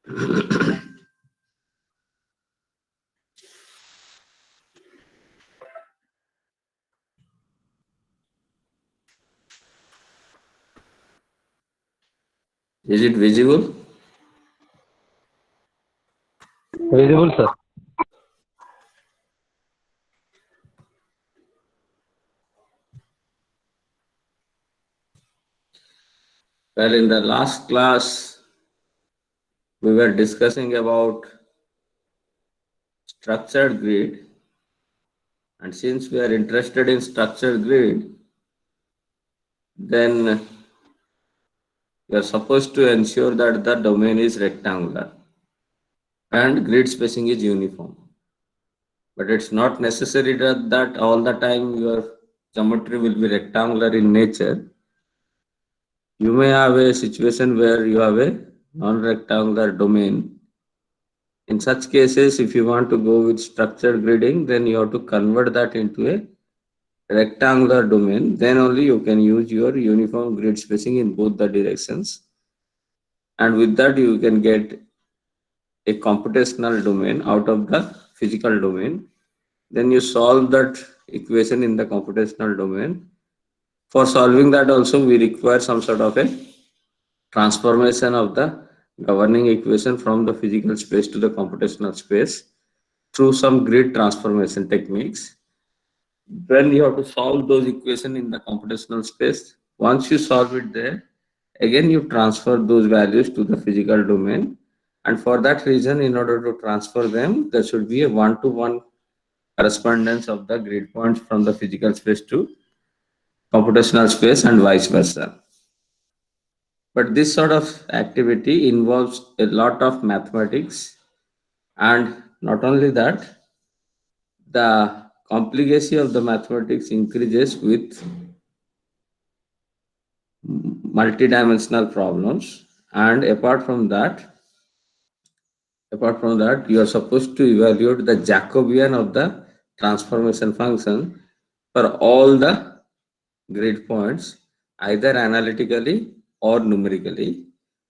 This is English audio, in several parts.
Is it visible? Visible, sir. Well, in the last class, we were discussing about structured grid. And since we are interested in structured grid, then we are supposed to ensure that the domain is rectangular and grid spacing is uniform. But it's not necessary that all the time your geometry will be rectangular in nature. You may have a situation where you have a non-rectangular domain. In such cases, if you want to go with structured gridding, then you have to convert that into a rectangular domain. Then only you can use your uniform grid spacing in both the directions. And with that, you can get a computational domain out of the physical domain. Then you solve that equation in the computational domain. For solving that also, we require some sort of a transformation of the governing equation from the physical space to the computational space through some grid transformation techniques. When you have to solve those equations in the computational space, once you solve it there, again you transfer those values to the physical domain. And for that reason, in order to transfer them, there should be a one-to-one correspondence of the grid points from the physical space to computational space and vice versa. But this sort of activity involves a lot of mathematics, and not only that, the complexity of the mathematics increases with multidimensional problems. And apart from that, you are supposed to evaluate the Jacobian of the transformation function for all the grid points, either analytically or numerically,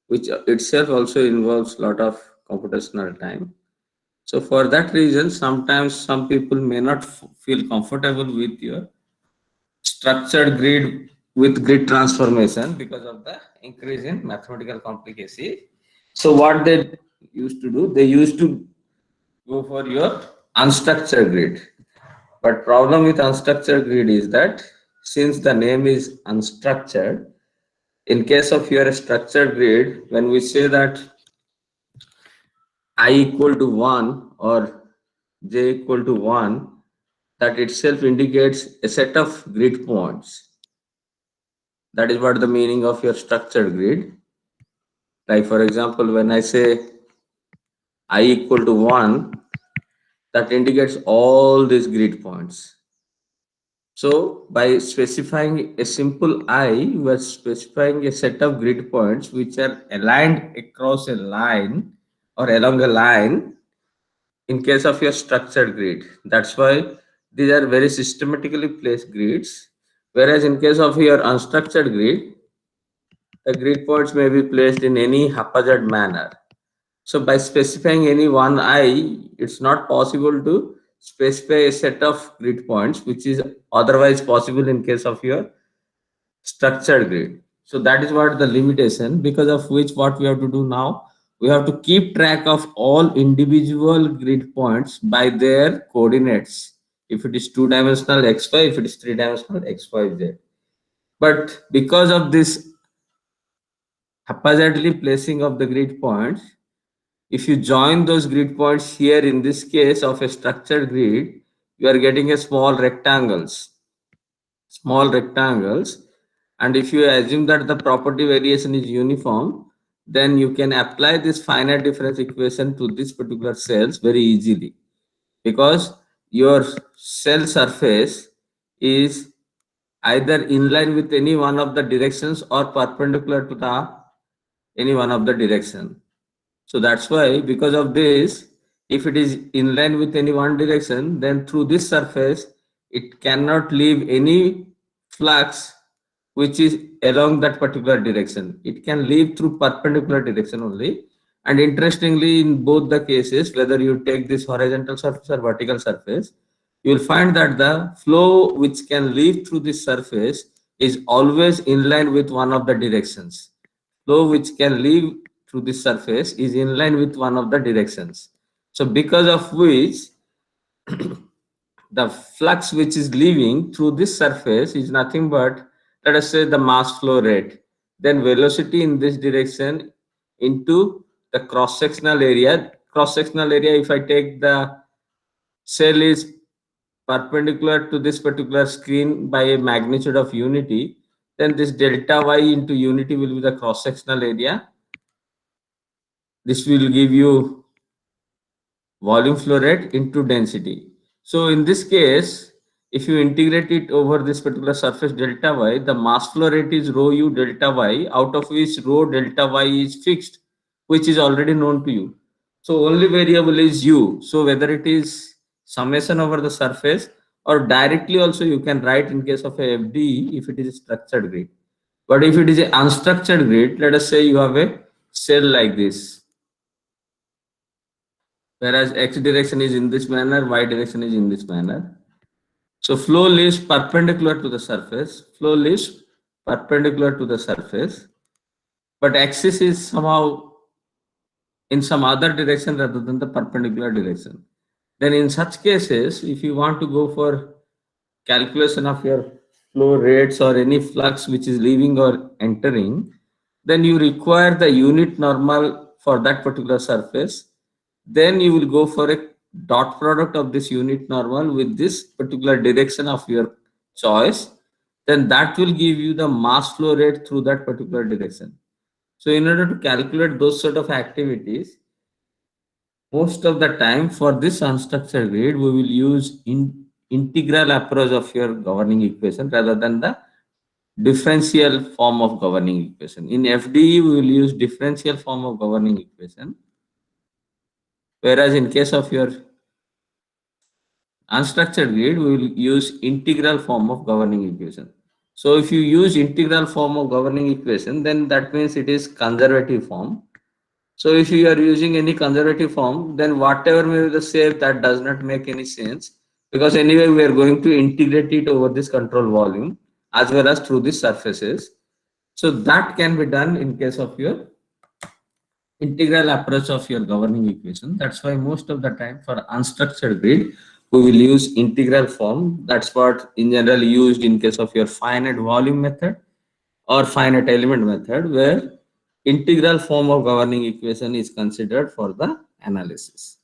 which itself also involves a lot of computational time. So for that reason, sometimes some people may not feel comfortable with your structured grid with grid transformation because of the increase in mathematical complexity. So what they used to do, they used to go for your unstructured grid. But problem with unstructured grid is that since the name is unstructured, in case of your structured grid, when we say that I equal to 1 or j equal to 1, that itself indicates a set of grid points. That is what the meaning of your structured grid. Like for example, when I say I equal to 1, that indicates all these grid points. So by specifying a simple I, we are specifying a set of grid points which are aligned across a line or along a line in case of your structured grid. That's why these are very systematically placed grids. Whereas in case of your unstructured grid, the grid points may be placed in any haphazard manner. So by specifying any one I, it's not possible to specify a set of grid points, which is otherwise possible in case of your structured grid. So that is what the limitation, because of which what we have to do now, we have to keep track of all individual grid points by their coordinates. If it is two-dimensional xy, if it is three-dimensional xyz. But because of this haphazardly placing of the grid points, if you join those grid points here in this case of a structured grid, you are getting a small rectangles. And if you assume that the property variation is uniform, then you can apply this finite difference equation to this particular cells very easily, because your cell surface is either in line with any one of the directions or perpendicular to the any one of the direction. So that's why, because of this, if it is in line with any one direction, then through this surface, it cannot leave any flux which is along that particular direction. It can leave through perpendicular direction only. And interestingly, in both the cases, whether you take this horizontal surface or vertical surface, you will find that the flow which can leave through this surface is always in line with one of the directions. Flow which can leave through this surface is in line with one of the directions. So because of which the flux which is leaving through this surface is nothing but, let us say, the mass flow rate, then velocity in this direction into the cross sectional area. Cross sectional area, if I take the cell is perpendicular to this particular screen by a magnitude of unity, then this delta y into unity will be the cross sectional area. This will give you volume flow rate into density. So in this case, if you integrate it over this particular surface delta y, the mass flow rate is rho u delta y, out of which rho delta y is fixed, which is already known to you. So only variable is u. So whether it is summation over the surface or directly also you can write in case of a FDE if it is a structured grid. But if it is an unstructured grid, let us say you have a cell like this, whereas x direction is in this manner, y direction is in this manner. So flow leaves perpendicular to the surface, flow leaves perpendicular to the surface, but axis is somehow in some other direction rather than the perpendicular direction. Then in such cases, if you want to go for calculation of your flow rates or any flux which is leaving or entering, then you require the unit normal for that particular surface. Then you will go for a dot product of this unit normal with this particular direction of your choice. Then that will give you the mass flow rate through that particular direction. So in order to calculate those sort of activities, most of the time for this unstructured grid, we will use integral approach of your governing equation rather than the differential form of governing equation. In FDE, we will use differential form of governing equation, whereas in case of your unstructured grid, we will use integral form of governing equation. So if you use integral form of governing equation, then that means it is conservative form. So if you are using any conservative form, then whatever may be the shape, that does not make any sense, because anyway we are going to integrate it over this control volume as well as through these surfaces. So that can be done in case of your integral approach of your governing equation. That's why most of the time for unstructured grid, we will use integral form. That's what in general used in case of your finite volume method or finite element method, where integral form of governing equation is considered for the analysis.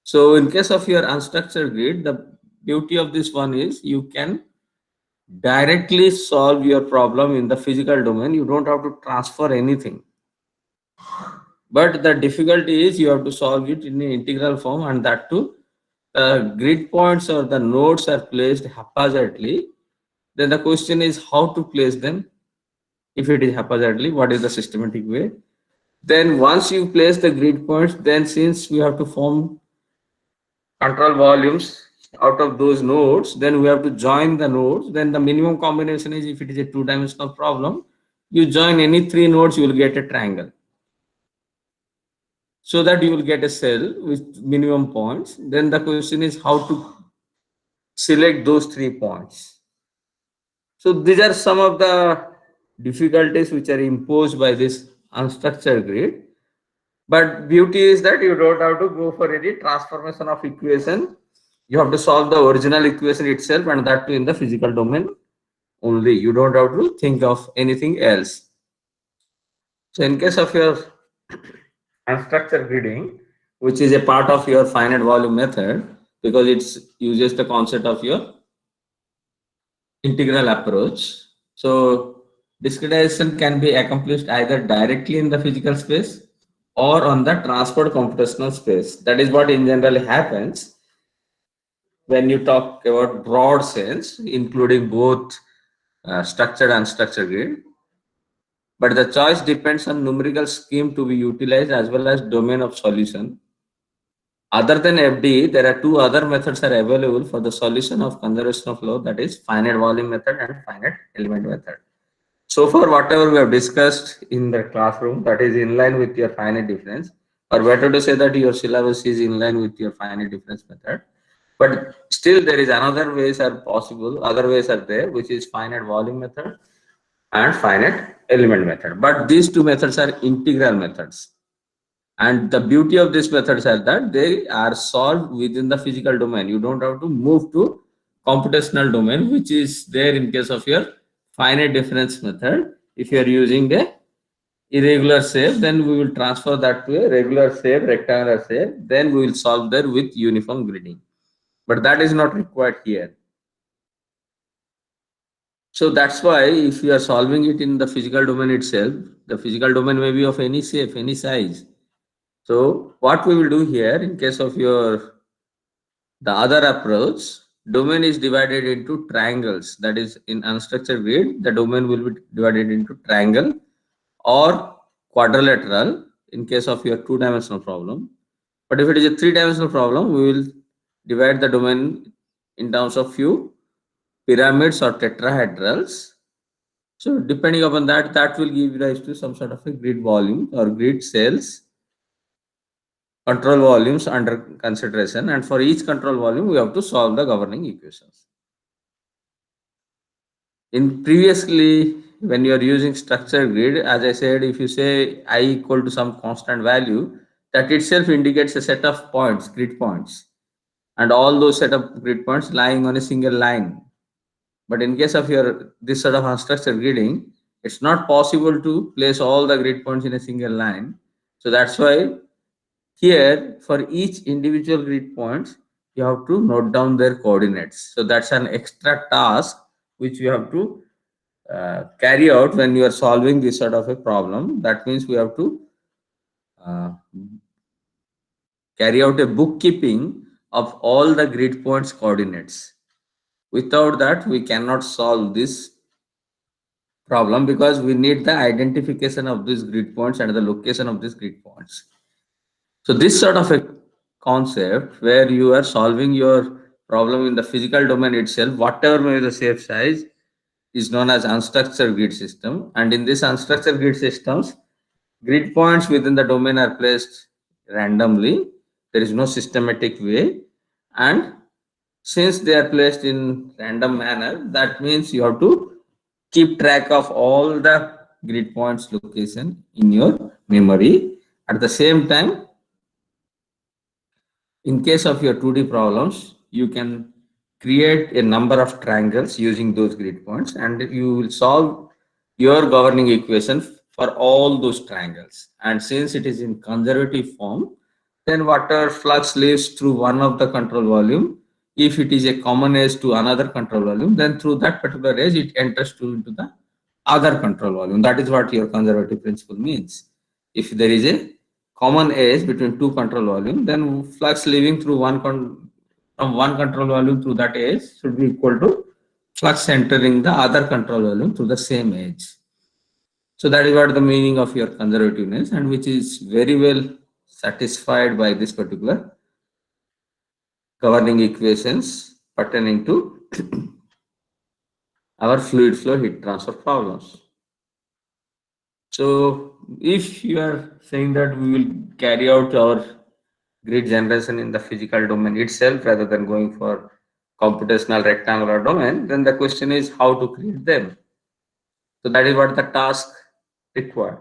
So in case of your unstructured grid, the beauty of this one is you can directly solve your problem in the physical domain. You don't have to transfer anything. But the difficulty is you have to solve it in the integral form, and that too, the grid points or the nodes are placed haphazardly. Then the question is how to place them. If it is haphazardly, what is the systematic way? Then once you place the grid points, then since we have to form control volumes out of those nodes, then we have to join the nodes. Then the minimum combination is, if it is a two-dimensional problem, you join any three nodes, you will get a triangle. So that you will get a cell with minimum points. Then the question is how to select those 3 points. So these are some of the difficulties which are imposed by this unstructured grid. But beauty is that you don't have to go for any transformation of equation. You have to solve the original equation itself, and that too in the physical domain only. You don't have to think of anything else. So in case of your unstructured gridding, which is a part of your finite volume method, because it uses the concept of your integral approach. So discretization can be accomplished either directly in the physical space or on the transport computational space. That is what in general happens when you talk about broad sense, including both structured and unstructured grid. But the choice depends on numerical scheme to be utilized as well as domain of solution. Other than FDE, there are two other methods are available for the solution of conservation of flow, that is finite volume method and finite element method. So far, whatever we have discussed in the classroom, that is in line with your finite difference. or better to say that your syllabus is in line with your finite difference method. But still, there is another ways are possible. Other ways are there, which is finite volume method and finite element method. But these two methods are integral methods. And the beauty of these methods are that they are solved within the physical domain. You don't have to move to computational domain, which is there in case of your finite difference method. If you are using a irregular shape, then we will transfer that to a regular shape, rectangular shape. Then we will solve there with uniform gridding. But that is not required here. So that's why if you are solving it in the physical domain itself, the physical domain may be of any shape, any size. So what we will do here in case of your the other approach, domain is divided into triangles. That is in unstructured grid, the domain will be divided into triangle or quadrilateral in case of your two-dimensional problem. But if it is a three-dimensional problem, we will divide the domain in terms of few pyramids or tetrahedrals. So depending upon that, that will give rise to some sort of a grid volume or grid cells, control volumes under consideration, and for each control volume we have to solve the governing equations. In previously, when you are using structured grid, as I said, if you say I equal to some constant value, that itself indicates a set of points, grid points, and all those set of grid points lying on a single line. But in case of your this sort of unstructured gridding, it's not possible to place all the grid points in a single line. So that's why here, for each individual grid points, you have to note down their coordinates. So that's an extra task which you have to carry out when you are solving this sort of a problem. That means we have to uh, carry out a bookkeeping of all the grid points coordinates. Without that, we cannot solve this problem because we need the identification of these grid points and the location of these grid points. So this sort of a concept where you are solving your problem in the physical domain itself, whatever may be the shape size, is known as unstructured grid system. And in this unstructured grid systems, grid points within the domain are placed randomly. There is no systematic way. And since they are placed in random manner, that means you have to keep track of all the grid points location in your memory. At the same time, in case of your 2D problems, you can create a number of triangles using those grid points and you will solve your governing equation for all those triangles. And since it is in conservative form, then water flux leaves through one of the control volume. If it is a common edge to another control volume, then through that particular edge, it enters into the other control volume. That is what your conservative principle means. If there is a common edge between two control volume, then flux leaving through from one control volume through that edge should be equal to flux entering the other control volume through the same edge. So that is what the meaning of your conservativeness, and which is very well satisfied by this particular governing equations pertaining to our fluid flow heat transfer problems. So if you are saying that we will carry out our grid generation in the physical domain itself rather than going for computational rectangular domain, then the question is how to create them. So that is what the task required.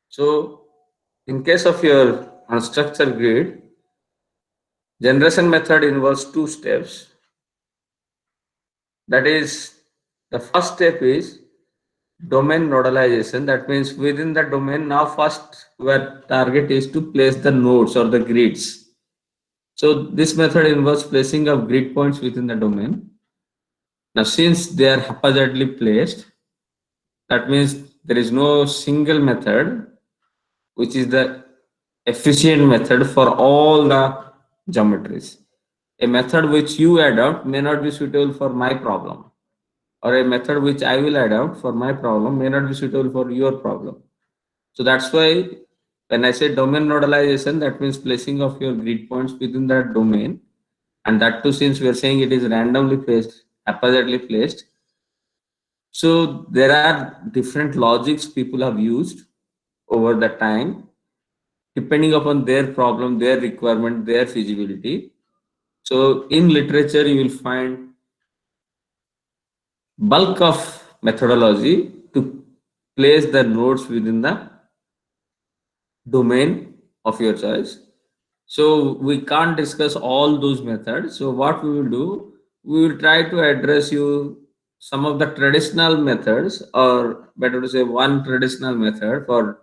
So in case of your unstructured grid, generation method involves two steps. That is, the first step is domain nodalization. That means within the domain, now first our target is to place the nodes or the grids. So this method involves placing of grid points within the domain. Now since they are haphazardly placed, that means there is no single method which is the efficient method for all the geometries. A method which you adopt may not be suitable for my problem, or a method which I will adopt for my problem may not be suitable for your problem. So that's why when I say domain nodalization, that means placing of your grid points within that domain, and that too since we are saying it is randomly placed, haphazardly placed. So there are different logics people have used over the time depending upon their problem, their requirement, their feasibility. So in literature, you will find bulk of methodology to place the nodes within the domain of your choice. So we can't discuss all those methods. So what we will do, we will try to address you some of the traditional methods, or better to say one traditional method for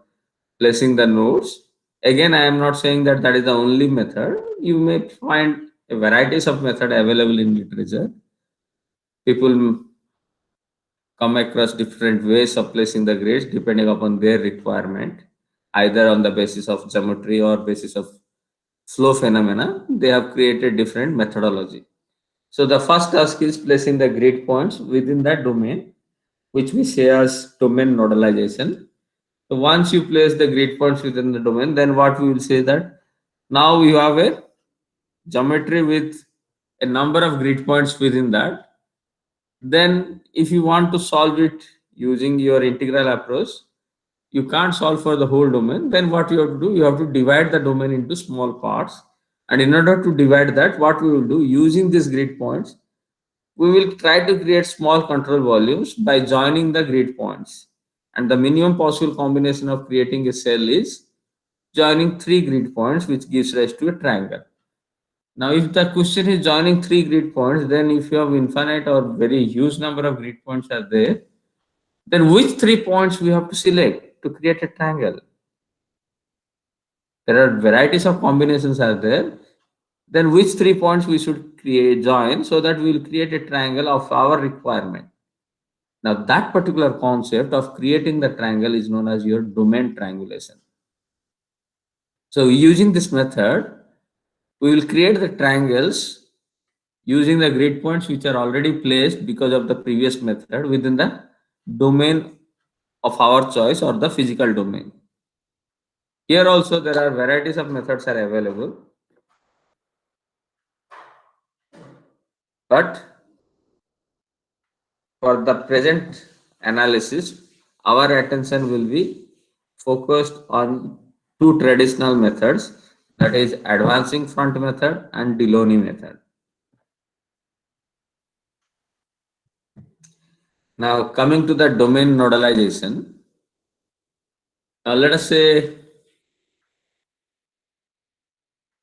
placing the nodes. Again, I am not saying that that is the only method. You may find a varieties of method available in literature. People come across different ways of placing the grades depending upon their requirement, either on the basis of geometry or basis of flow phenomena. They have created different methodology. So the first task is placing the grid points within that domain, which we say as domain nodalization. So once you place the grid points within the domain, then what we will say that now you have a geometry with a number of grid points within that. Then if you want to solve it using your integral approach, you can't solve for the whole domain. Then what you have to do, you have to divide the domain into small parts. And in order to divide that, what we will do using these grid points, we will try to create small control volumes by joining the grid points. And the minimum possible combination of creating a cell is joining three grid points, which gives rise to a triangle. Now, if the question is joining three grid points, then if you have infinite or very huge number of grid points are there, then which 3 points we have to select to create a triangle? There are varieties of combinations are there. Then which 3 points we should create join so that we will create a triangle of our requirement. Now that particular concept of creating the triangle is known as your domain triangulation. So using this method, we will create the triangles using the grid points which are already placed because of the previous method within the domain of our choice or the physical domain. Here also there are varieties of methods are available, but for the present analysis, our attention will be focused on two traditional methods, that is advancing front method and Delaunay method. Now coming to the domain nodalization, now let us say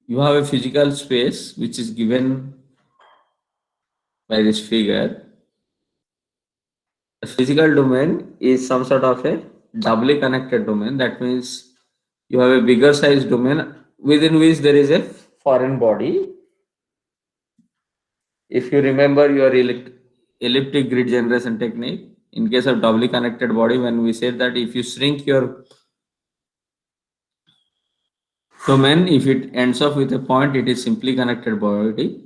you have a physical space which is given by this figure. The physical domain is some sort of a doubly connected domain. That means you have a bigger size domain within which there is a foreign body. If you remember your elliptic grid generation technique, in case of doubly connected body, when we said that if you shrink your domain, if it ends up with a point, it is simply connected body.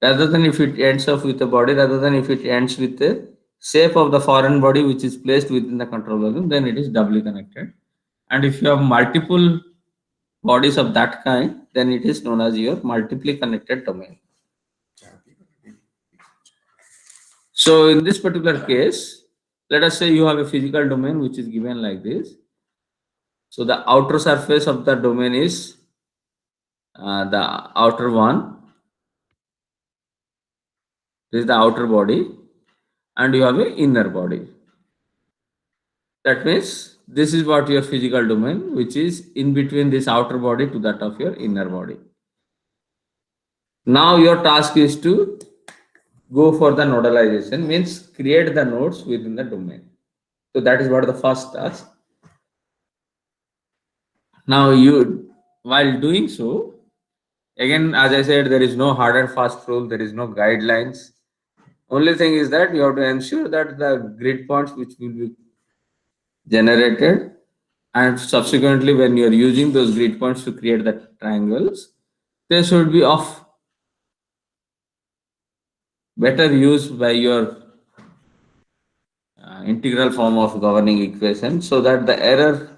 Rather than if it ends up with a body, rather than if it ends with the shape of the foreign body which is placed within the control volume, then it is doubly connected. And if you have multiple bodies of that kind, then it is known as your multiply connected domain. So in this particular case, let us say you have a physical domain which is given like this. So the outer surface of the domain is the outer one. This is the outer body, and you have an inner body. That means this is what your physical domain, which is in between this outer body to that of your inner body. Now your task is to go for the nodalization, means create the nodes within the domain. So that is what the first task. Now you, while doing so, again, as I said, there is no hard and fast rule, there is no guidelines. Only thing is that you have to ensure that the grid points which will be generated, and subsequently when you are using those grid points to create the triangles, they should be of better use by your integral form of governing equation, so that the error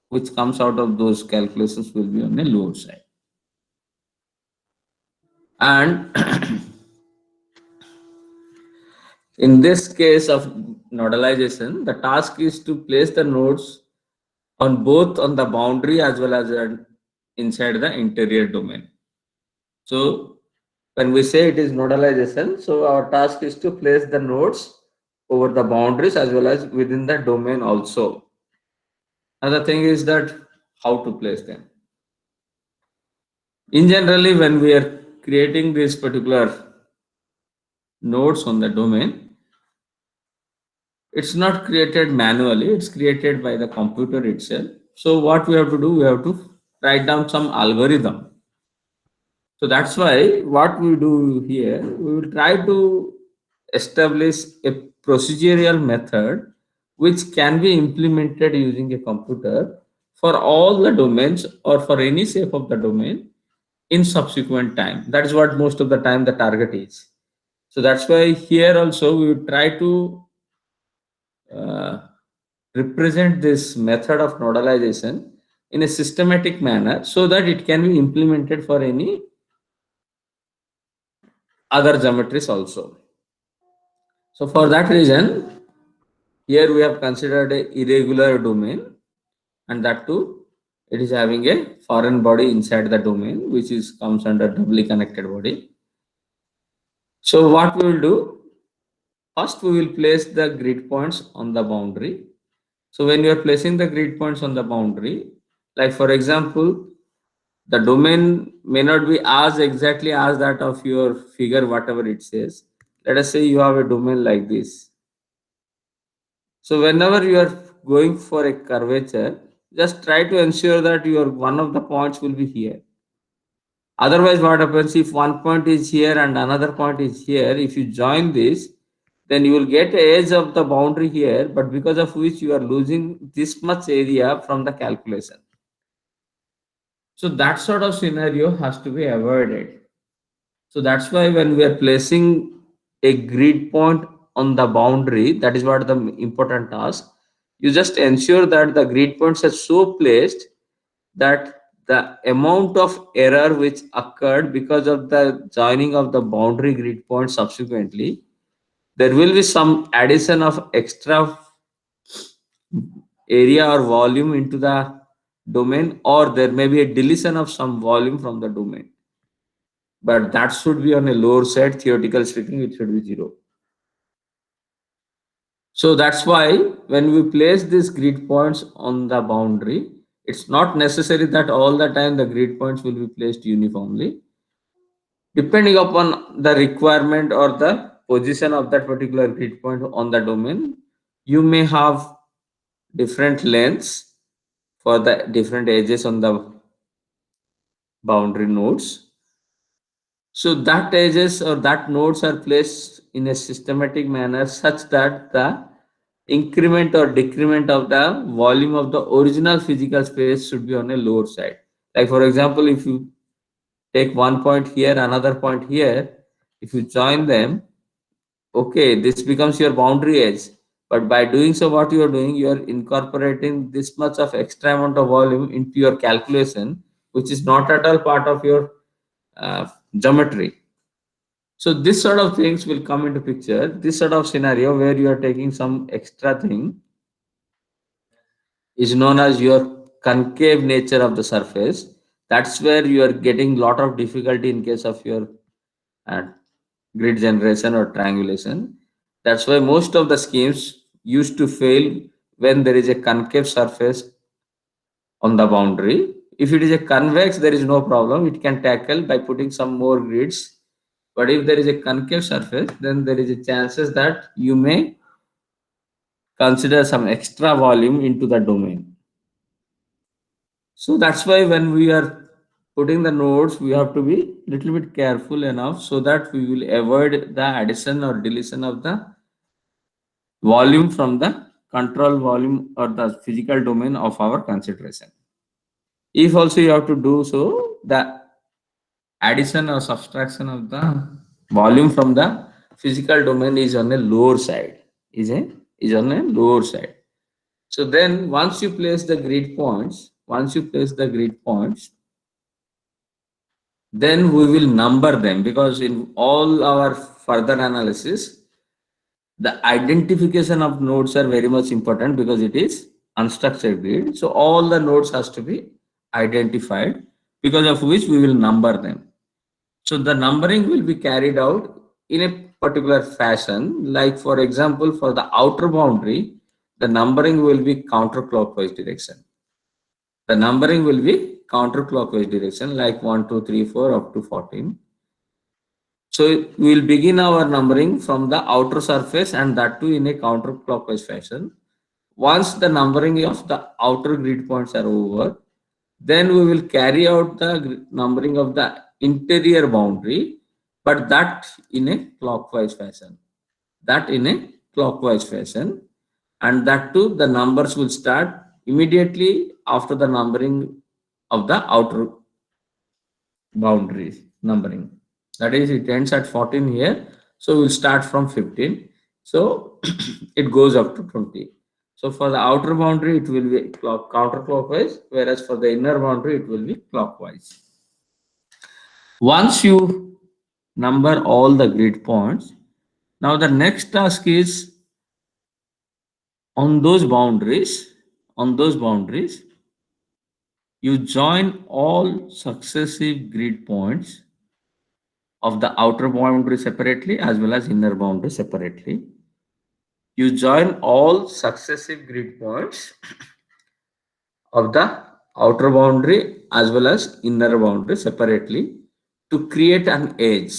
which comes out of those calculations will be on the lower side. And in this case of nodalization, the task is to place the nodes on both on the boundary as well as inside the interior domain. So when we say it is nodalization, so our task is to place the nodes over the boundaries as well as within the domain also. Another thing is that how to place them. In generally, when we are creating these particular nodes on the domain, it's not created manually, it's created by the computer itself. So what we have to do, we have to write down some algorithm. So that's why what we do here, we will try to establish a procedural method which can be implemented using a computer for all the domains or for any shape of the domain in subsequent time. That is what most of the time the target is. So that's why here also we will try to uh, represent this method of nodalization in a systematic manner so that it can be implemented for any other geometries also. So for that reason, here we have considered a irregular domain, and that too it is having a foreign body inside the domain which is comes under doubly connected body. So what we will do, first we will place the grid points on the boundary. So when you are placing the grid points on the boundary, like for example, the domain may not be as exactly as that of your figure, whatever it says. Let us say you have a domain like this. So whenever you are going for a curvature, just try to ensure that your one of the points will be here. Otherwise, what happens if one point is here and another point is here? If you join this, then you will get a edge of the boundary here, but because of which you are losing this much area from the calculation. So that sort of scenario has to be avoided. So that's why when we are placing a grid point on the boundary, that is what the important task. You just ensure that the grid points are so placed that the amount of error which occurred because of the joining of the boundary grid point subsequently, there will be some addition of extra area or volume into the domain, or there may be a deletion of some volume from the domain, but that should be on a lower side. Theoretically speaking, it should be zero. So that's why when we place these grid points on the boundary, it's not necessary that all the time the grid points will be placed uniformly. Depending upon the requirement or the position of that particular grid point on the domain, you may have different lengths for the different edges on the boundary nodes. So that edges or that nodes are placed in a systematic manner such that the increment or decrement of the volume of the original physical space should be on a lower side. Like for example, if you take one point here, another point here, if you join them, okay, this becomes your boundary edge. But by doing so, what you are doing, you are incorporating this much of extra amount of volume into your calculation, which is not at all part of your geometry. So this sort of things will come into picture. This sort of scenario where you are taking some extra thing is known as your concave nature of the surface. That's where you are getting lot of difficulty in case of your uh, grid generation or triangulation. That's why most of the schemes used to fail when there is a concave surface on the boundary. If it is a convex, there is no problem. It can tackle by putting some more grids. But if there is a concave surface, then there is a chances that you may consider some extra volume into the domain. So that's why when we are putting the nodes, we have to be little bit careful enough so that we will avoid the addition or deletion of the volume from the control volume or the physical domain of our consideration. If also you have to do so, the addition or subtraction of the volume from the physical domain is on a lower side. Is on a lower side. So then once you place the grid points, then we will number them, because in all our further analysis, the identification of nodes are very much important because it is unstructured grid. So all the nodes has to be identified. because of which we will number them. So the numbering will be carried out in a particular fashion. Like for example, for the outer boundary, the numbering will be counterclockwise direction. The numbering will be counterclockwise direction, like 1, 2, 3, 4 up to 14. So we will begin our numbering from the outer surface, and that too in a counterclockwise fashion. Once the numbering of the outer grid points are over, then we will carry out the numbering of the interior boundary, but that in a clockwise fashion. That in a clockwise fashion, and that too the numbers will start immediately after the numbering of the outer boundaries numbering. That is, it ends at 14 here, so we'll start from 15. So it goes up to 20. So for the outer boundary, it will be counterclockwise, whereas for the inner boundary, it will be clockwise. Once you number all the grid points, now the next task is on those boundaries, on those boundaries, you join all successive grid points of the outer boundary separately as well as inner boundary separately. You join all successive grid points of the outer boundary as well as inner boundary separately to create an edge.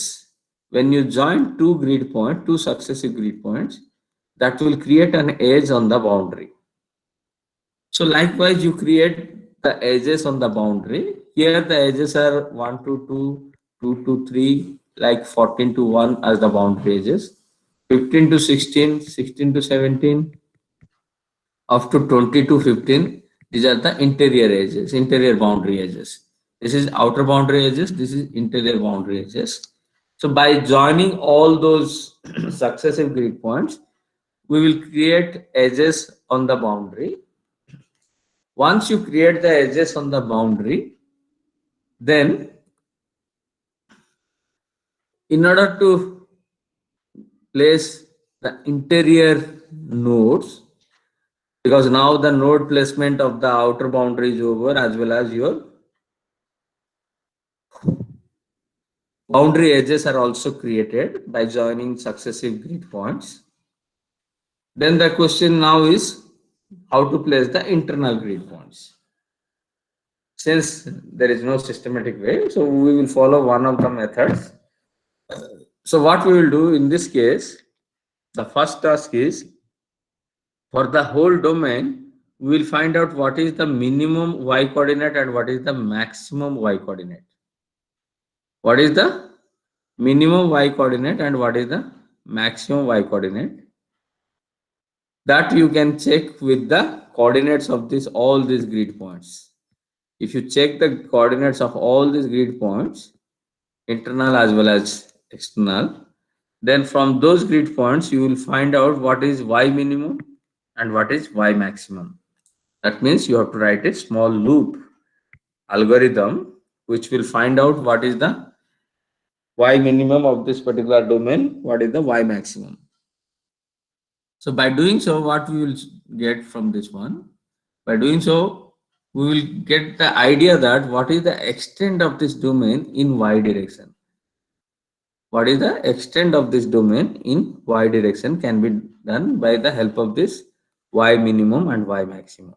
When you join two grid points, two successive grid points, that will create an edge on the boundary. So likewise, you create the edges on the boundary. Here the edges are 1 to 2, 2 to 3, like 14 to 1 as the boundary edges, 15 to 16, 16 to 17, up to 20 to 15. These are the interior edges, interior boundary edges. This is outer boundary edges, this is interior boundary edges. So by joining all those successive grid points, we will create edges on the boundary. Once you create the edges on the boundary, then in order to place the interior nodes, because now the node placement of the outer boundary is over, as well as your boundary edges are also created by joining successive grid points. Then the question now is how to place the internal grid points. Since there is no systematic way, so we will follow one of the methods. So what we will do in this case, the first task is for the whole domain, we will find out what is the minimum y coordinate and what is the maximum y coordinate. What is the minimum y coordinate and what is the maximum y coordinate? That you can check with the coordinates of all these grid points. If you check the coordinates of all these grid points, internal as well as external, then from those grid points you will find out what is y minimum and what is y maximum. That means you have to write a small loop algorithm which will find out what is the y minimum of this particular domain, what is the y maximum. So by doing so, what we will get from this one? By doing so, we will get the idea that what is the extent of this domain in y direction. What is the extent of this domain in y direction can be done by the help of this y minimum and y maximum.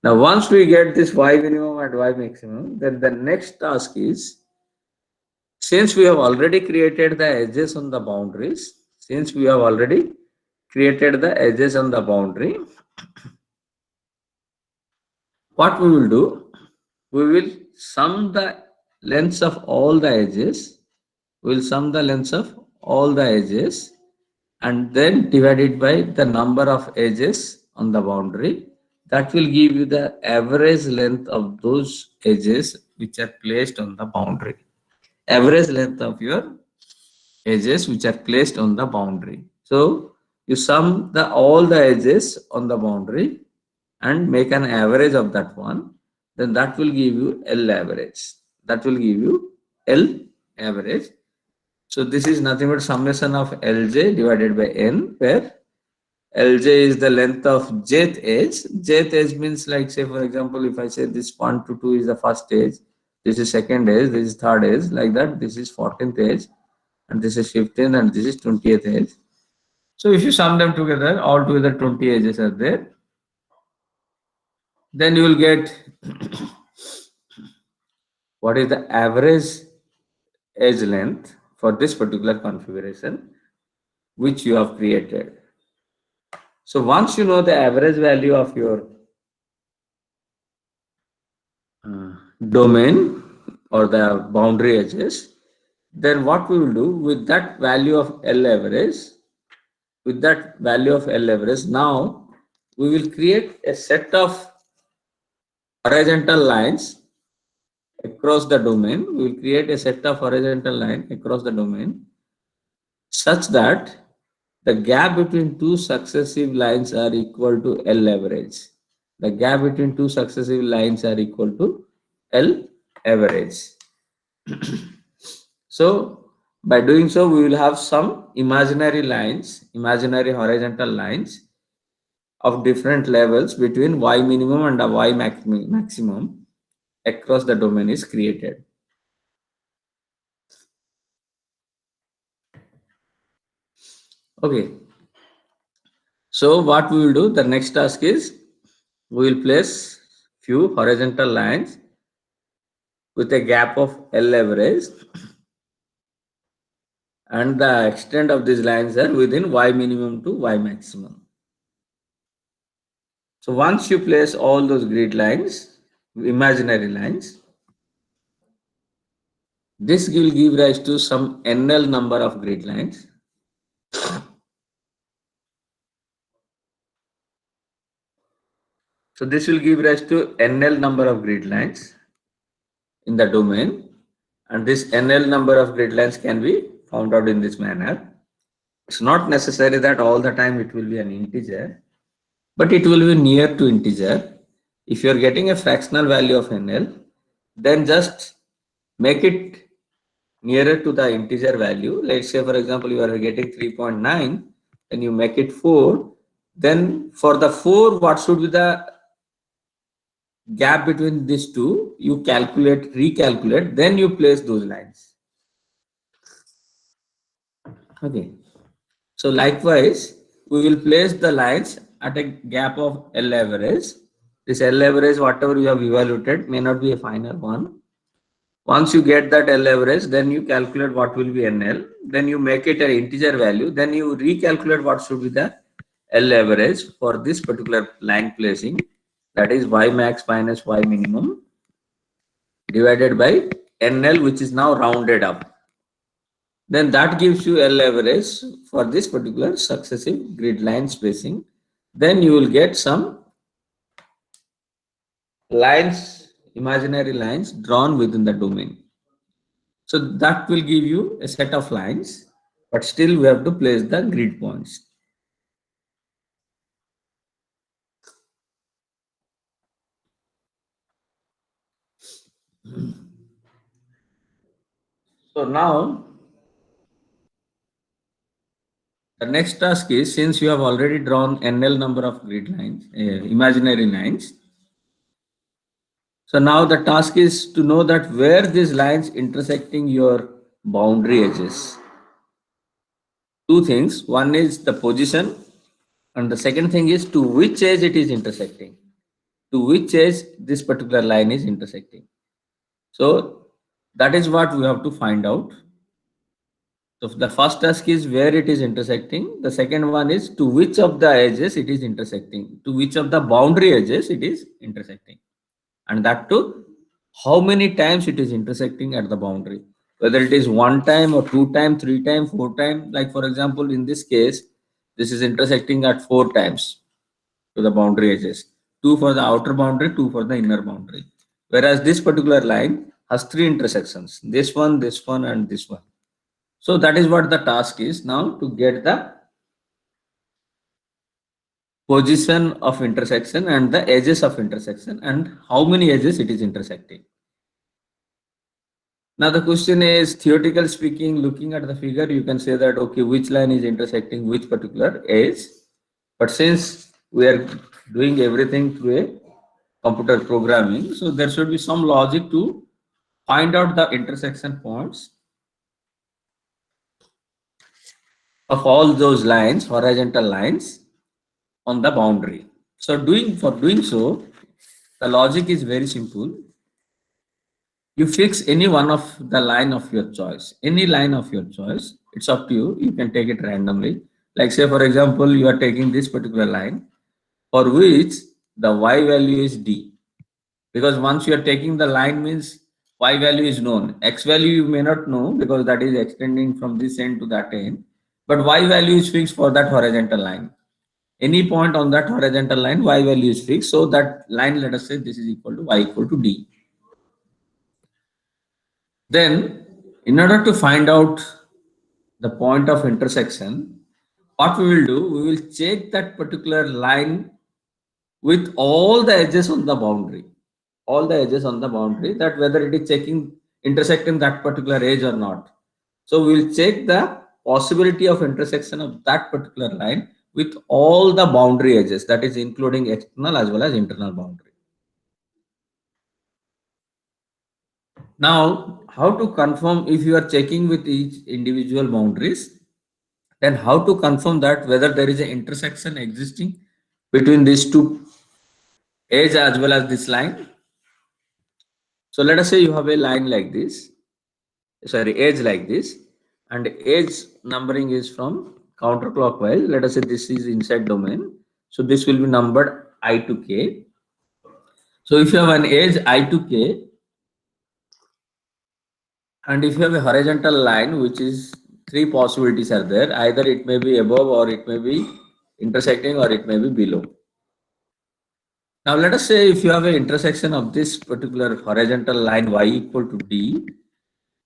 Now, once we get this y minimum and y maximum, then the next task is, since we have already created the edges on the boundaries, since we have already created the edges on the boundary, what we will do, we will sum the lengths of all the edges, we will sum the lengths of all the edges and then divide it by the number of edges on the boundary. That will give you the average length of those edges which are placed on the boundary. Average length of your edges which are placed on the boundary. So you sum all the edges on the boundary and make an average of that one, then that will give you L average. That will give you L average. So this is nothing but summation of Lj divided by N, where Lj is the length of jth edge. Jth edge means, like, say for example, if I say this 1 to 2 is the first edge, this is second edge, this is third edge, like that, this is 14th edge, and this is 15th, and this is 20th edge. So if you sum them together, all together 20 edges are there. Then you will get what is the average edge length for this particular configuration which you have created. So once you know the average value of your domain or the boundary edges, then what we will do with that value of L average, now we will create a set of horizontal lines across the domain. We will create a set of horizontal line across the domain such that the gap between two successive lines are equal to L average. The gap between two successive lines are equal to L average. So by doing so, we will have some imaginary lines, imaginary horizontal lines of different levels between y minimum and a y maximum across the domain is created. Okay. So what we will do, the next task is we will place few horizontal lines with a gap of L average, and the extent of these lines are within y minimum to y maximum. So once you place all those grid lines, imaginary lines, this will give rise to some NL number of grid lines. So this will give rise to NL number of grid lines in the domain, and this NL number of grid lines can be found out in this manner. It's not necessary that all the time it will be an integer, but it will be near to integer. If you are getting a fractional value of NL, then just make it nearer to the integer value. Let's say, for example, you are getting 3.9, then you make it 4. Then for the 4, what should be the gap between these two? You recalculate, then you place those lines. Okay. So likewise, we will place the lines at a gap of L average. This L average, whatever you have evaluated, may not be a final one. Once you get that L average, then you calculate what will be NL. Then you make it an integer value. Then you recalculate what should be the L average for this particular line placing. That is y max minus y minimum divided by NL, which is now rounded up. Then that gives you L average for this particular successive grid line spacing. Then you will get some lines, imaginary lines drawn within the domain. So that will give you a set of lines, but still we have to place the grid points. So now the next task is, since you have already drawn NL number of grid lines, imaginary lines. So now the task is to know that where these lines intersecting your boundary edges. Two things. One is the position, and the second thing is to which edge it is intersecting. To which edge this particular line is intersecting. So that is what we have to find out. So the first task is where it is intersecting. The second one is to which of the edges it is intersecting. To which of the boundary edges it is intersecting. And that too, how many times it is intersecting at the boundary. Whether it is 1 time or 2 times, 3 times, 4 times. Like for example, in this case, this is intersecting at 4 times to the boundary edges. 2 for the outer boundary, 2 for the inner boundary. Whereas this particular line has 3 intersections. This one, and this one. So that is what the task is now, to get the position of intersection and the edges of intersection and how many edges it is intersecting. Now the question is, theoretically speaking, looking at the figure, you can say that, okay, which line is intersecting which particular edge. But since we are doing everything through a computer programming, so there should be some logic to find out the intersection points of all those lines, horizontal lines on the boundary. So doing so, the logic is very simple. You fix any one of the line of your choice, any line of your choice. It's up to you. You can take it randomly. Like say, for example, you are taking this particular line for which the y value is d. Because once you are taking the line means y value is known. X value you may not know because that is extending from this end to that end. But y value is fixed for that horizontal line. Any point on that horizontal line, y value is fixed. So that line, let us say this is equal to y equal to d. Then, in order to find out the point of intersection, what we will do, we will check that particular line with all the edges on the boundary. All the edges on the boundary, that whether it is intersecting that particular edge or not. So we will check the possibility of intersection of that particular line with all the boundary edges, that is including external as well as internal boundary. Now, how to confirm if you are checking with each individual boundaries, then how to confirm that whether there is an intersection existing between these two edge as well as this line. So let us say you have a line like this, sorry, edge like this, and edge numbering is from counterclockwise. Let us say this is inside domain. So this will be numbered I to K. So if you have an edge I to K, and if you have a horizontal line, which is three possibilities are there, either it may be above or it may be intersecting or it may be below. Now let us say if you have an intersection of this particular horizontal line y equal to d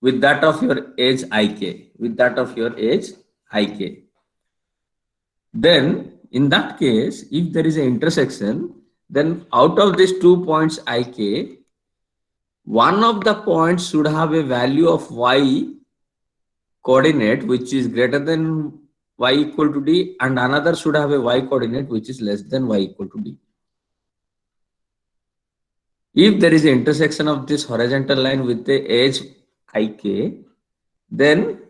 with that of your edge ik, with that of your edge ik. Then in that case, if there is an intersection, then out of these 2 points ik, one of the points should have a value of y coordinate which is greater than y equal to d, and another should have a y coordinate which is less than y equal to d. If there is an intersection of this horizontal line with the edge ik, then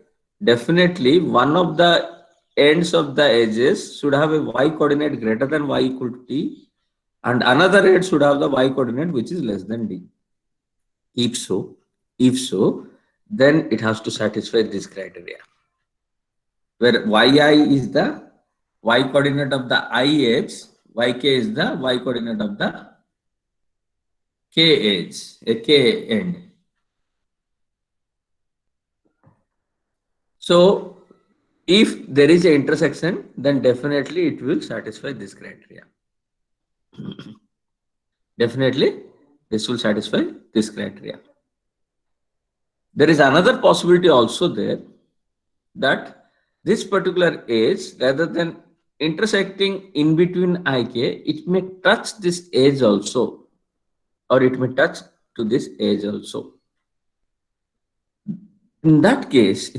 definitely one of the ends of the edges should have a y coordinate greater than y equal to d, and another edge should have the y coordinate which is less than d. If so, then it has to satisfy this criteria, where yi is the y coordinate of the I edge, yk is the y coordinate of the k edge, a k end. So if there is an intersection, then definitely it will satisfy this criteria. Definitely this will satisfy this criteria. There is another possibility also there, that this particular edge, rather than intersecting in between ik, it may touch this edge also, or it may touch to this edge also. In that case,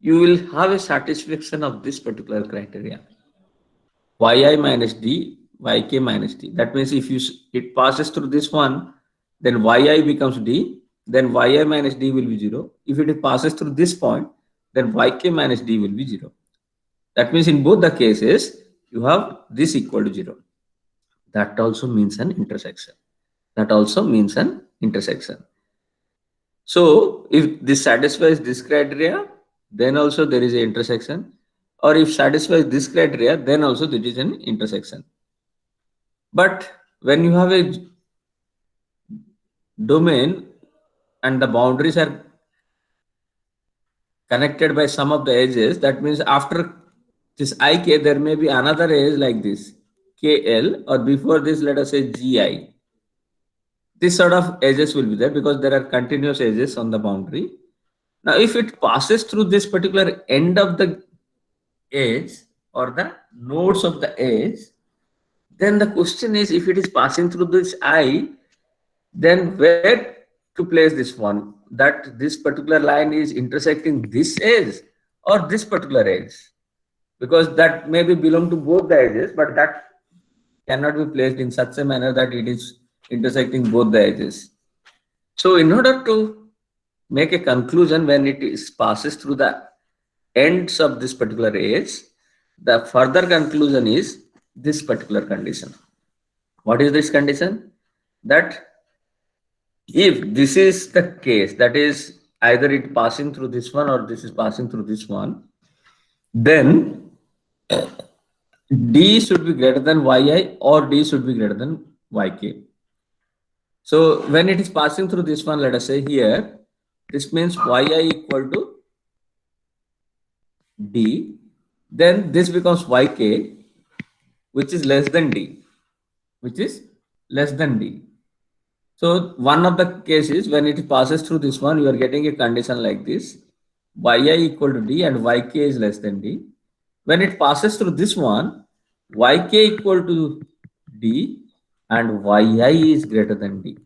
you will have a satisfaction of this particular criteria. Yi minus d, yk minus d. That means if it passes through this one, then yi becomes d, then yi minus d will be 0. If it passes through this point, then yk minus d will be 0. That means in both the cases, you have this equal to 0. That also means an intersection. So if this satisfies this criteria, then also there is an intersection. Or if satisfies this criteria, then also there is an intersection. But when you have a domain and the boundaries are connected by some of the edges, that means after this ik, there may be another edge like this, kl, or before this, let us say gi. This sort of edges will be there because there are continuous edges on the boundary. Now, if it passes through this particular end of the edge or the nodes of the edge, then the question is, if it is passing through this I, then where to place this one? That this particular line is intersecting this edge or this particular edge. because that may be belong to both the edges, but that cannot be placed in such a manner that it is intersecting both the edges. So in order to make a conclusion when it is passes through the ends of this particular edge, the further conclusion is this particular condition. What is this condition? That if this is the case, that is either it passing through this one or this is passing through this one, then D should be greater than yi or D should be greater than yk. So when it is passing through this one, let us say here, this means yi equal to D, then this becomes yk, which is less than D, which is less than D. So one of the cases when it passes through this one, you are getting a condition like this, yi equal to D and yk is less than D. When it passes through this one, yk equal to D and yi is greater than D,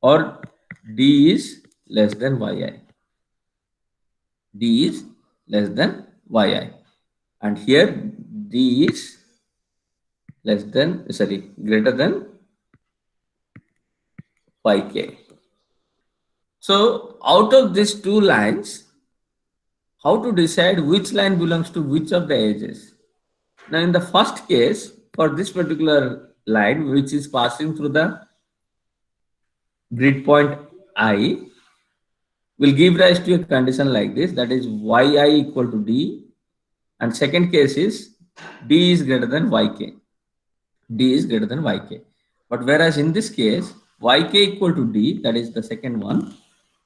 or D is less than yi. D is less than yi, and here D is less than, sorry, greater than yk. So out of these two lines, how to decide which line belongs to which of the edges? Now in the first case, for this particular line which is passing through the grid point I, will give rise to a condition like this, that is yi equal to D, and second case is D is greater than yk. D is greater than yk. But whereas in this case, yk equal to D, that is the second one,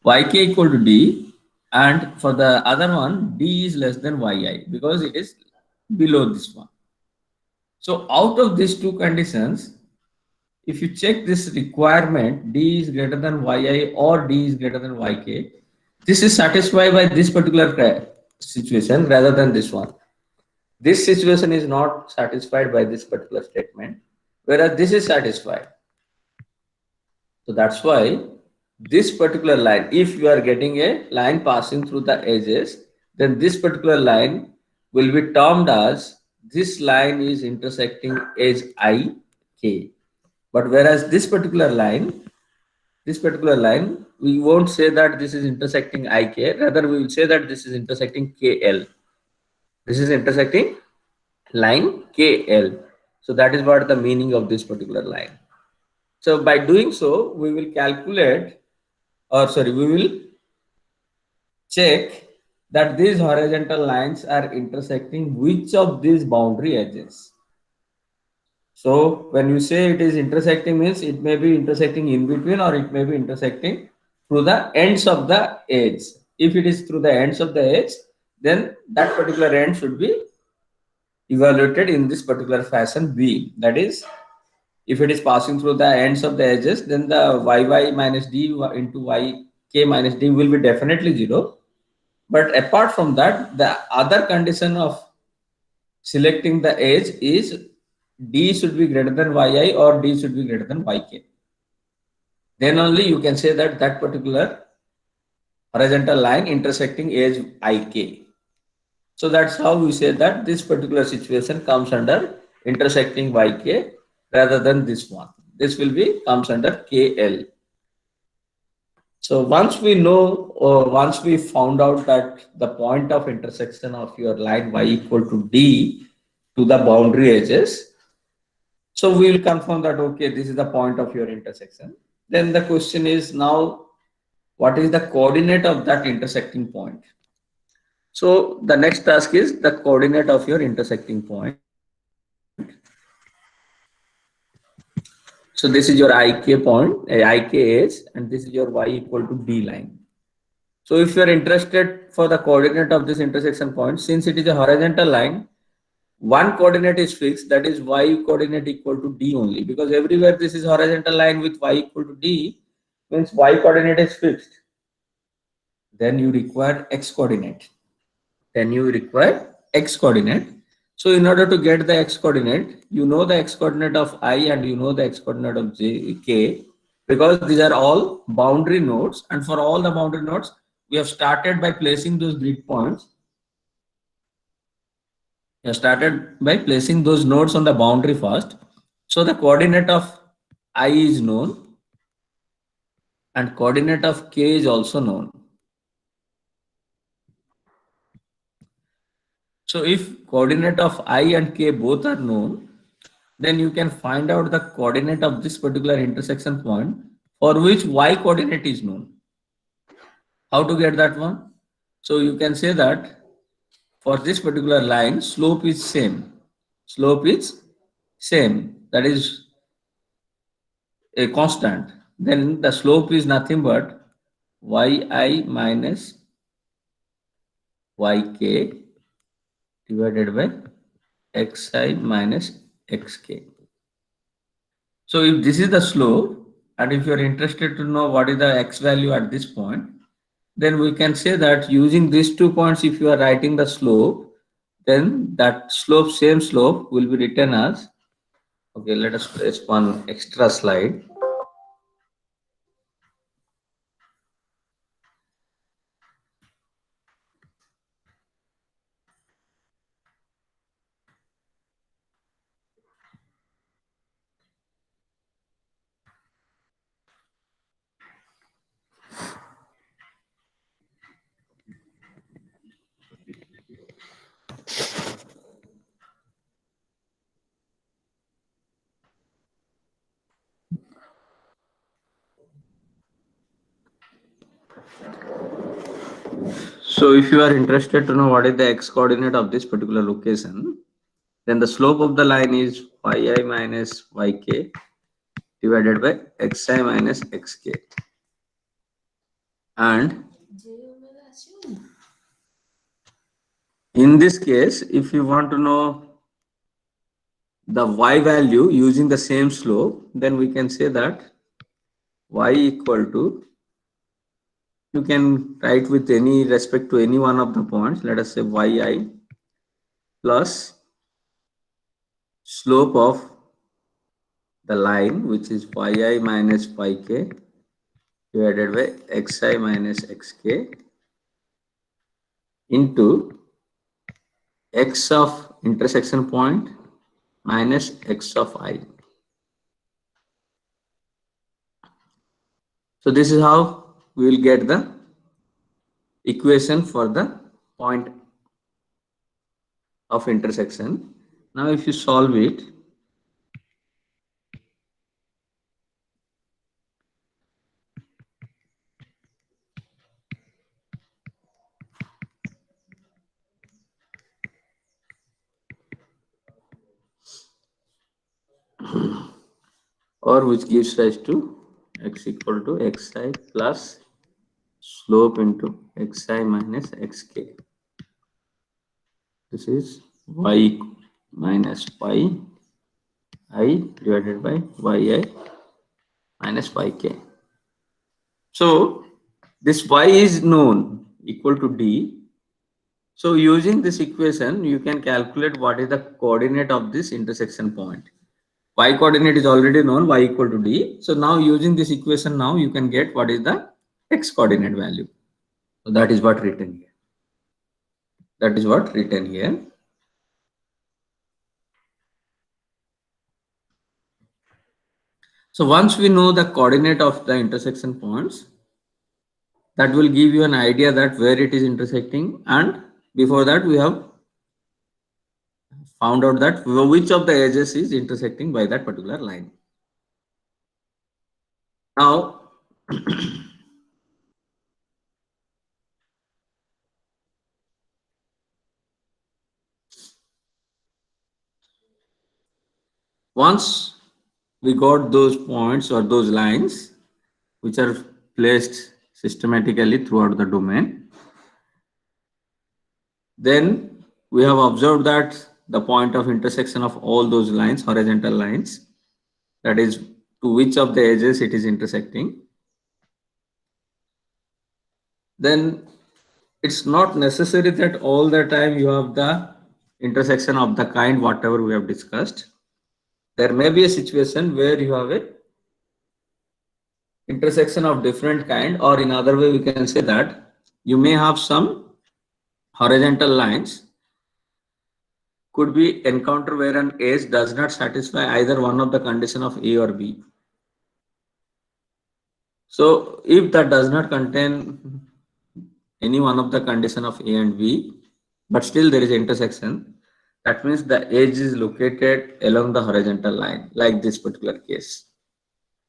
yk equal to D, and for the other one, D is less than yi because it is below this one. So out of these two conditions, if you check this requirement, D is greater than yi or D is greater than yk, this is satisfied by this particular situation rather than this one. This situation is not satisfied by this particular statement, whereas this is satisfied. So that's why this particular line, if you are getting a line passing through the edges, then this particular line will be termed as this line is intersecting edge I, K. But whereas this particular line, we won't say that this is intersecting IK, rather we will say that this is intersecting KL. This is intersecting line KL. So that is what the meaning of this particular line. So by doing so, we will calculate, or sorry, we will check that these horizontal lines are intersecting which of these boundary edges. So when you say it is intersecting, means it may be intersecting in between or it may be intersecting through the ends of the edge. If it is through the ends of the edge, then that particular end should be evaluated in this particular fashion B. That is, if it is passing through the ends of the edges, then the y minus d into yk minus d will be definitely 0. But apart from that, the other condition of selecting the edge is d should be greater than yi or d should be greater than yk. Then only you can say that that particular horizontal line intersecting edge ik. So that's how we say that this particular situation comes under intersecting yk rather than this one. This will be comes under KL. So once we know, or once we found out that the point of intersection of your line y equal to d to the boundary edges, so we will confirm that okay, this is the point of your intersection. Then the question is now, what is the coordinate of that intersecting point? So the next task is the coordinate of your intersecting point. So this is your ik point, ik edge, and this is your y equal to d line. So if you are interested for the coordinate of this intersection point, since it is a horizontal line, one coordinate is fixed, that is y coordinate equal to d only, because everywhere this is horizontal line with y equal to d, means y coordinate is fixed. Then you require x coordinate. So in order to get the x coordinate, you know the x coordinate of I and you know the x coordinate of k, because these are all boundary nodes, and for all the boundary nodes, we have started by placing those grid points You started by placing those nodes on the boundary first. So the coordinate of I is known and coordinate of k is also known. So if coordinate of I and k both are known, then you can find out the coordinate of this particular intersection point for which y coordinate is known. How to get that one? So you can say that for this particular line, slope is same. Slope is same. That is a constant. Then the slope is nothing but yi minus yk divided by xi minus xk. So if this is the slope, and if you are interested to know what is the x value at this point, then we can say that using these 2 points, if you are writing the slope, then that slope, same slope, will be written as, okay, let us place one extra slide. So if you are interested to know what is the x coordinate of this particular location, then the slope of the line is yi minus yk divided by xi minus xk. And in this case, if you want to know the y value using the same slope, then we can say that y equal to, you can write with any respect to any one of the points, let us say yi plus slope of the line, which is yi minus yk divided by xi minus xk into x of intersection point minus x of I. So this is how we will get the equation for the point of intersection. Now if you solve it, or which gives rise to x equal to xi plus slope into xi minus xk. This is y minus pi I divided by yi minus yk. So this y is known equal to d. So using this equation, you can calculate what is the coordinate of this intersection point. Y coordinate is already known, y equal to d. So now using this equation, now you can get what is the x coordinate value. So that is what written here. That is what written here. So once we know the coordinate of the intersection points, that will give you an idea that where it is intersecting, and before that we have found out that which of the edges is intersecting by that particular line. Now once we got those points or those lines which are placed systematically throughout the domain, then we have observed that the point of intersection of all those lines, horizontal lines, that is to which of the edges it is intersecting, then it's not necessary that all the time you have the intersection of the kind whatever we have discussed. There may be a situation where you have a intersection of different kind, or in other way we can say that you may have some horizontal lines could be encounter where an edge does not satisfy either one of the condition of A or B. So if that does not contain any one of the condition of A and B, but still there is intersection, that means the edge is located along the horizontal line, like this particular case.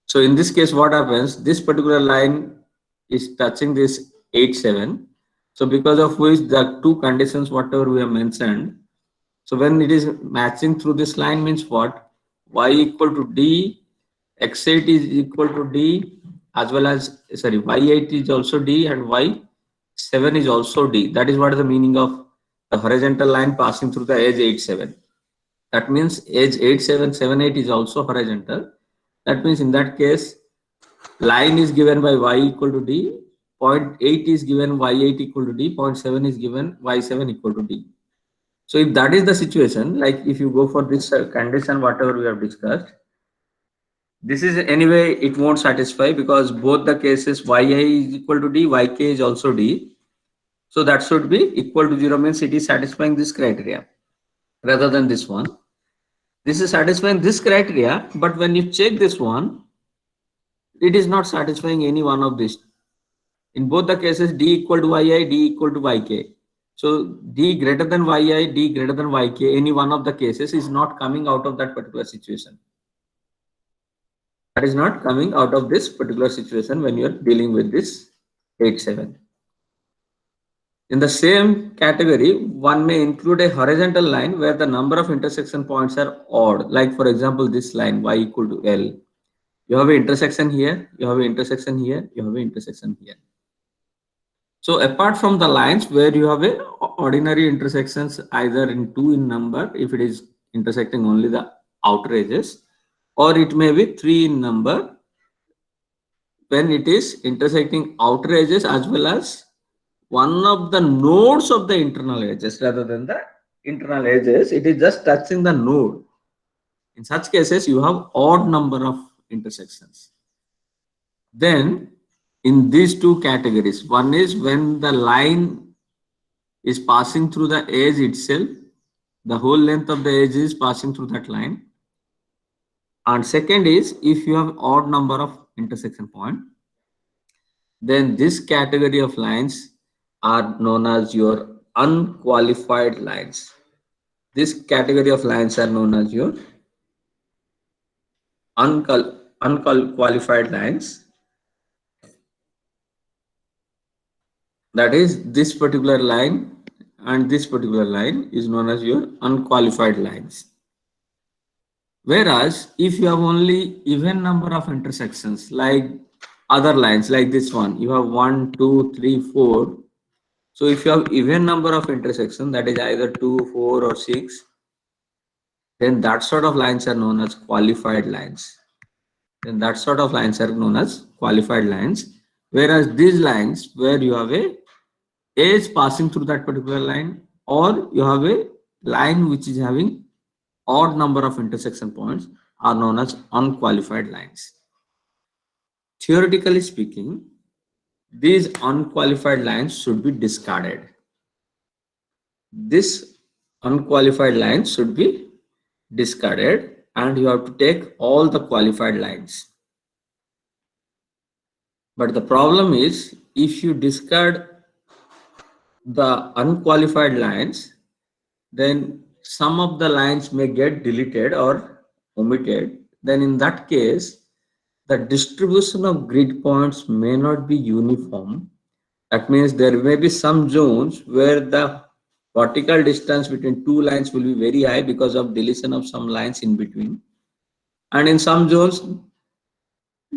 So in this case, what happens? This particular line is touching this 8, 7. So because of which the two conditions, whatever we have mentioned, so when it is matching through this line means what? Y equal to D, X8 is equal to D, as well as, sorry, Y8 is also D and Y7 is also D. That is what is the meaning of the horizontal line passing through the edge 8, 7. That means edge 8, 7, 7, 8 is also horizontal. That means in that case, line is given by Y equal to D, point 8 is given Y8 equal to D, point 7 is given Y7 equal to D. So if that is the situation, like if you go for this condition, whatever we have discussed, this is anyway, it won't satisfy because both the cases yi is equal to d, yk is also d. So that should be equal to 0 means it is satisfying this criteria rather than this one. This is satisfying this criteria, but when you check this one, it is not satisfying any one of these. In both the cases, d equal to yi, d equal to yk. So d greater than yi, d greater than yk, any one of the cases is not coming out of that particular situation. That is not coming out of this particular situation when you are dealing with this 8, 7. In the same category, one may include a horizontal line where the number of intersection points are odd. Like for example, this line y equal to L. You have an intersection here, you have an intersection here, you have an intersection here. So apart from the lines where you have a ordinary intersections either in 2 in number, if it is intersecting only the outer edges, or it may be 3 in number when it is intersecting outer edges as well as one of the nodes of the internal edges rather than the internal edges. It is just touching the node. In such cases, you have odd number of intersections. Then in these two categories, one is when the line is passing through the edge itself, the whole length of the edge is passing through that line. And second is if you have odd number of intersection point, then this category of lines are known as your unqualified lines. This category of lines are known as your unqualified lines. That is, this particular line and this particular line is known as your unqualified lines. Whereas if you have only even number of intersections like other lines like this one, you have 1, 2, 3, 4. So if you have even number of intersections, that is either 2, 4 or 6, then that sort of lines are known as qualified lines. Then that sort of lines are known as qualified lines. Whereas these lines where you have a edge passing through that particular line, or you have a line which is having odd number of intersection points, are known as unqualified lines. Theoretically speaking, these unqualified lines should be discarded. This unqualified lines should be discarded and you have to take all the qualified lines. But the problem is if you discard the unqualified lines, then some of the lines may get deleted or omitted. Then in that case, the distribution of grid points may not be uniform. That means there may be some zones where the vertical distance between two lines will be very high because of deletion of some lines in between. And in some zones,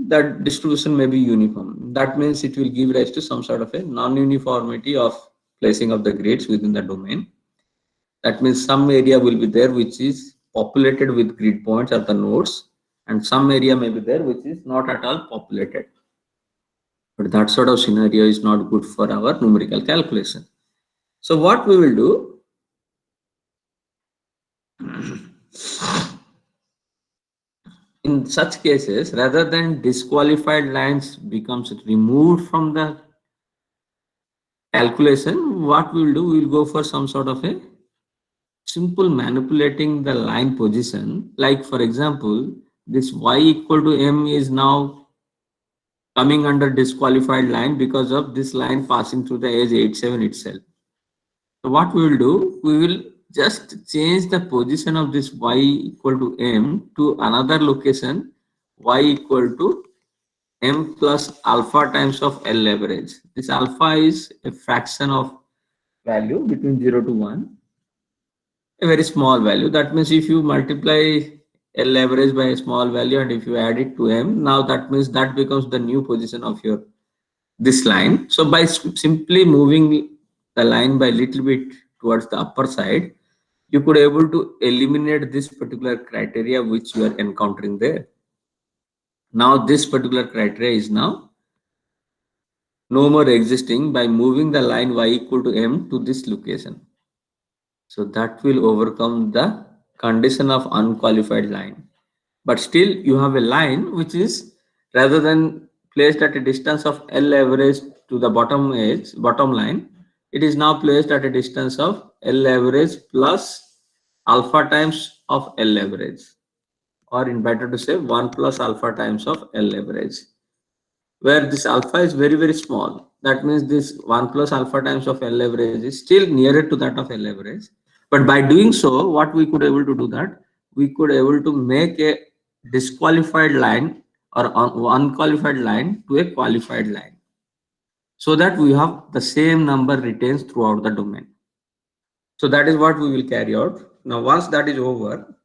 that distribution may be uniform. That means it will give rise to some sort of a non-uniformity of placing of the grids within the domain. That means some area will be there which is populated with grid points at the nodes, and some area may be there which is not at all populated. But that sort of scenario is not good for our numerical calculation. So what we will do, in such cases, rather than disqualified lines becomes removed from the calculation, what we will do, we will go for some sort of a simple manipulating the line position. Like for example, this y equal to m is now coming under disqualified line because of this line passing through the edge 87 itself. So what we will do, we will just change the position of this y equal to m to another location, y equal to m plus alpha times of L average. This alpha is a fraction of value between 0 to 1, a very small value. That means if you multiply L average by a small value and if you add it to m, now that means that becomes the new position of your this line. So by simply moving the line by little bit towards the upper side, you could able to eliminate this particular criteria which you are encountering there. Now this particular criteria is now no more existing by moving the line y equal to m to this location. So that will overcome the condition of unqualified line. But still you have a line which is rather than placed at a distance of L average to the bottom edge, bottom line, it is now placed at a distance of L average plus alpha times of L average, or in better to say 1 plus alpha times of L average, where this alpha is very very small. That means this 1 plus alpha times of L average is still nearer to that of L average. But by doing so, what we could able to do that, we could able to make a disqualified line or unqualified line to a qualified line, so that we have the same number retains throughout the domain. So that is what we will carry out. Now once that is over,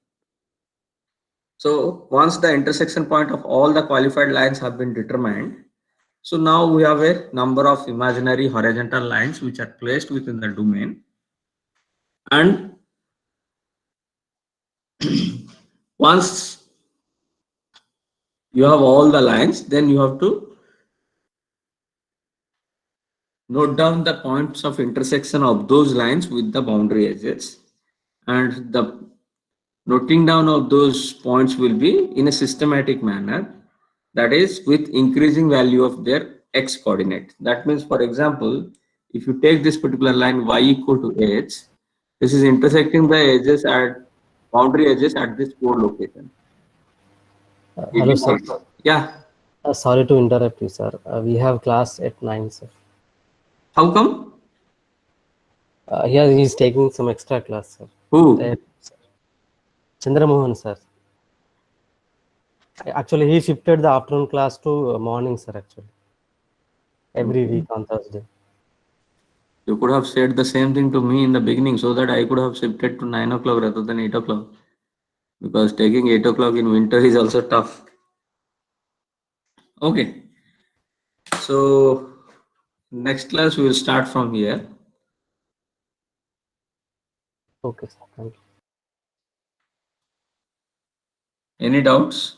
so once the intersection point of all the qualified lines have been determined, so now we have a number of imaginary horizontal lines which are placed within the domain, and once you have all the lines, then you have to note down the points of intersection of those lines with the boundary edges, and the noting down of those points will be in a systematic manner, that is with increasing value of their x coordinate. That means, for example, if you take this particular line y equal to h, this is intersecting the edges at boundary edges at this 4 location. Hello, sir. Yeah. Sorry to interrupt you, sir. We have class at 9, sir. How come? Here he is taking some extra class, sir. Who? Chandramohan, sir. Actually, he shifted the afternoon class to morning, sir, actually. Every week on Thursday. You could have said the same thing to me in the beginning so that I could have shifted to 9 o'clock rather than 8 o'clock. Because taking 8 o'clock in winter is also tough. Okay. So next class we will start from here. Okay, sir. Thank you. Any doubts?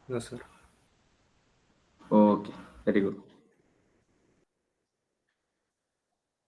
No, sir. Okay, very good.